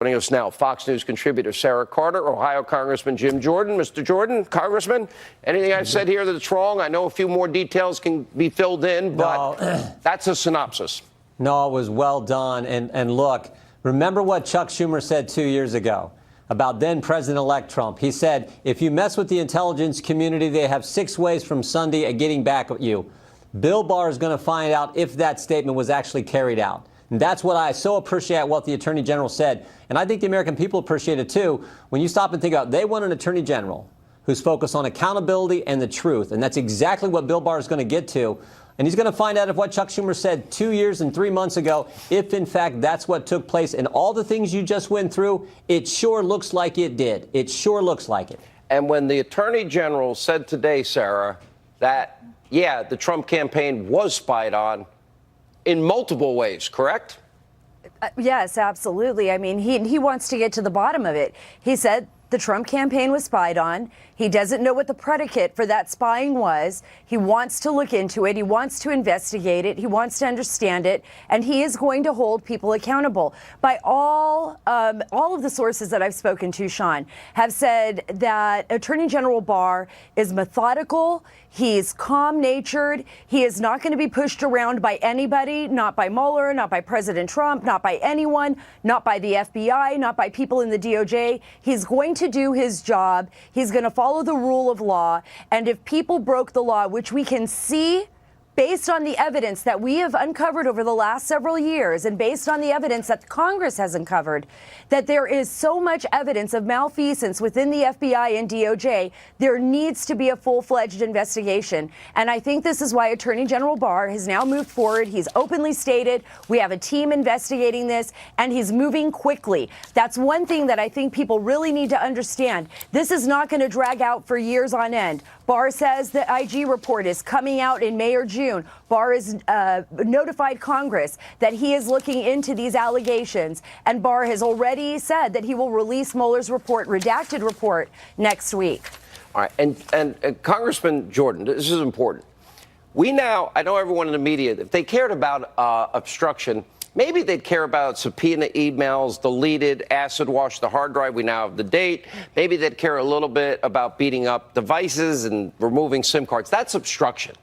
Joining us now, Fox News contributor Sarah Carter, Ohio Congressman Jim Jordan. Mr. Jordan, Congressman, anything I said here that's wrong? I know a few more details can be filled in, but that's a synopsis. No, it was well done. And look, remember what Chuck Schumer said 2 years ago about then President-elect Trump. He said, if you mess with the intelligence community, they have 6 ways from Sunday at getting back at you. Bill Barr is going to find out if that statement was actually carried out. And that's what I so appreciate what the Attorney General said. And I think the American people appreciate it, too. When you stop and think about it, they want an Attorney General who's focused on accountability and the truth. And that's exactly what Bill Barr is going to get to. And he's going to find out if what Chuck Schumer said 2 years and 3 months ago, if, in fact, that's what took place. And all the things you just went through, it sure looks like it did. It sure looks like it. And when the Attorney General said today, Sarah, that, yeah, the Trump campaign was spied on, in multiple ways, correct? Yes, absolutely. I mean, he wants to get to the bottom of it. He said the Trump campaign was spied on. He doesn't know what the predicate for that spying was. He wants to look into it. He wants to investigate it. He wants to understand it. And he is going to hold people accountable. By all of the sources that I've spoken to, Sean, have said that Attorney General Barr is methodical. He's calm-natured. He is not going to be pushed around by anybody, not by Mueller, not by President Trump, not by anyone, not by the FBI, not by people in the DOJ. He's going to do his job. He's going to follow the rule of law. And if people broke the law, which we can see based on the evidence that we have uncovered over the last several years and based on the evidence that Congress has uncovered, that there is so much evidence of malfeasance within the FBI and DOJ, there needs to be a full-fledged investigation. And I think this is why Attorney General Barr has now moved forward. He's openly stated we have a team investigating this, and he's moving quickly. That's one thing that I think people really need to understand. This is not going to drag out for years on end. Barr says the IG report is coming out in May or June. Barr has notified Congress that he is looking into these allegations, and Barr has already said that he will release Mueller's report, redacted report, next week. All right, and Congressman Jordan, this is important. We now, I know everyone in the media, if they cared about obstruction, maybe they'd care about subpoena emails, deleted, acid wash the hard drive. We now have the date. Maybe they'd care a little bit about beating up devices and removing SIM cards. That's obstruction.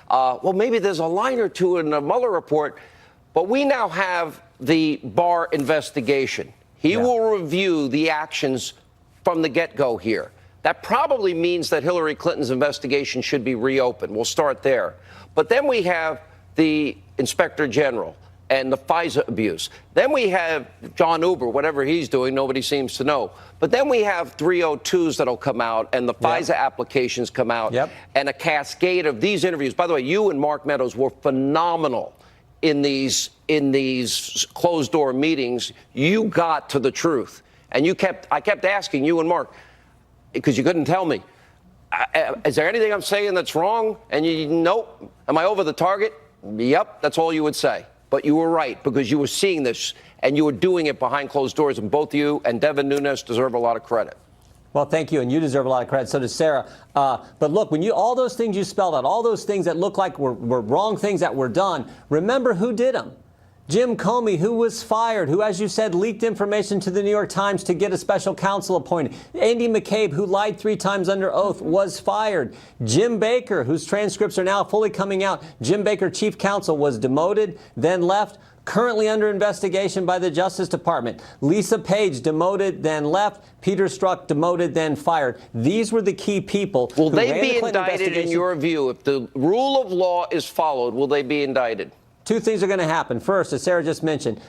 Well, maybe there's a line or two in the Mueller report, but we now have the Barr investigation. He will review the actions from the get-go here. That probably means that Hillary Clinton's investigation should be reopened. We'll start there. But then we have the Inspector General and the FISA abuse. Then we have John Uber, whatever he's doing, nobody seems to know. But then we have 302s that'll come out, and the FISA applications come out, and a cascade of these interviews. By the way, you and Mark Meadows were phenomenal in these closed-door meetings. You got to the truth, and I kept asking you and Mark, because you couldn't tell me, is there anything I'm saying that's wrong? And you, nope. Am I over the target? Yep, that's all you would say. But you were right, because you were seeing this and you were doing it behind closed doors. And both you and Devin Nunes deserve a lot of credit. Well, thank you. And you deserve a lot of credit. So does Sarah. But look, when all those things you spelled out, all those things that look like were wrong things that were done, remember who did them. Jim Comey, who was fired, who, as you said, leaked information to the New York Times to get a special counsel appointed. Andy McCabe, who lied 3 times under oath, was fired. Jim Baker, whose transcripts are now fully coming out. Jim Baker, chief counsel, was demoted, then left, currently under investigation by the Justice Department. Lisa Page, demoted, then left. Peter Strzok, demoted, then fired. These were the key people. Will they be indicted, in your view? If the rule of law is followed, will they be indicted? 2 things are going to happen. First, as Sarah just mentioned,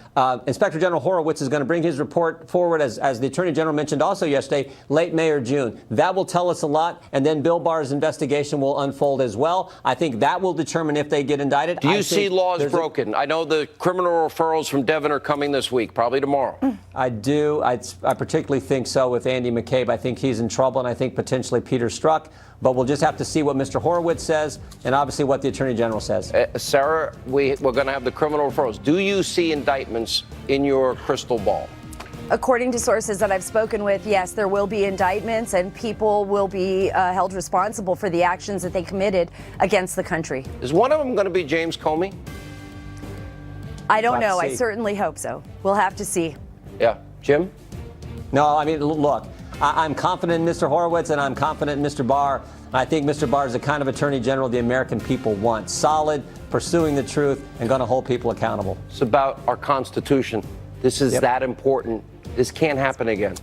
Inspector General Horowitz is going to bring his report forward, as the Attorney General mentioned also yesterday, late May or June. That will tell us a lot, and then Bill Barr's investigation will unfold as well. I think that will determine if they get indicted. Do you see laws broken? I know the criminal referrals from Devin are coming this week, probably tomorrow. I do. I particularly think so with Andy McCabe. I think he's in trouble, and I think potentially Peter Strzok. But we'll just have to see what Mr. Horowitz says and obviously what the Attorney General says. Sarah, we're going to have the criminal referrals. Do you see indictments in your crystal ball? According to sources that I've spoken with, yes, there will be indictments and people will be held responsible for the actions that they committed against the country. Is one of them going to be James Comey? I don't know. I certainly hope so. We'll have to see. Yeah. Jim? No, I mean, look, I'm confident in Mr. Horowitz and I'm confident in Mr. Barr. I think Mr. Barr is the kind of attorney general the American people want. Solid, pursuing the truth, and going to hold people accountable. It's about our Constitution. This is that important. This can't happen again.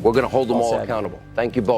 We're going to hold them all accountable. Thank you both.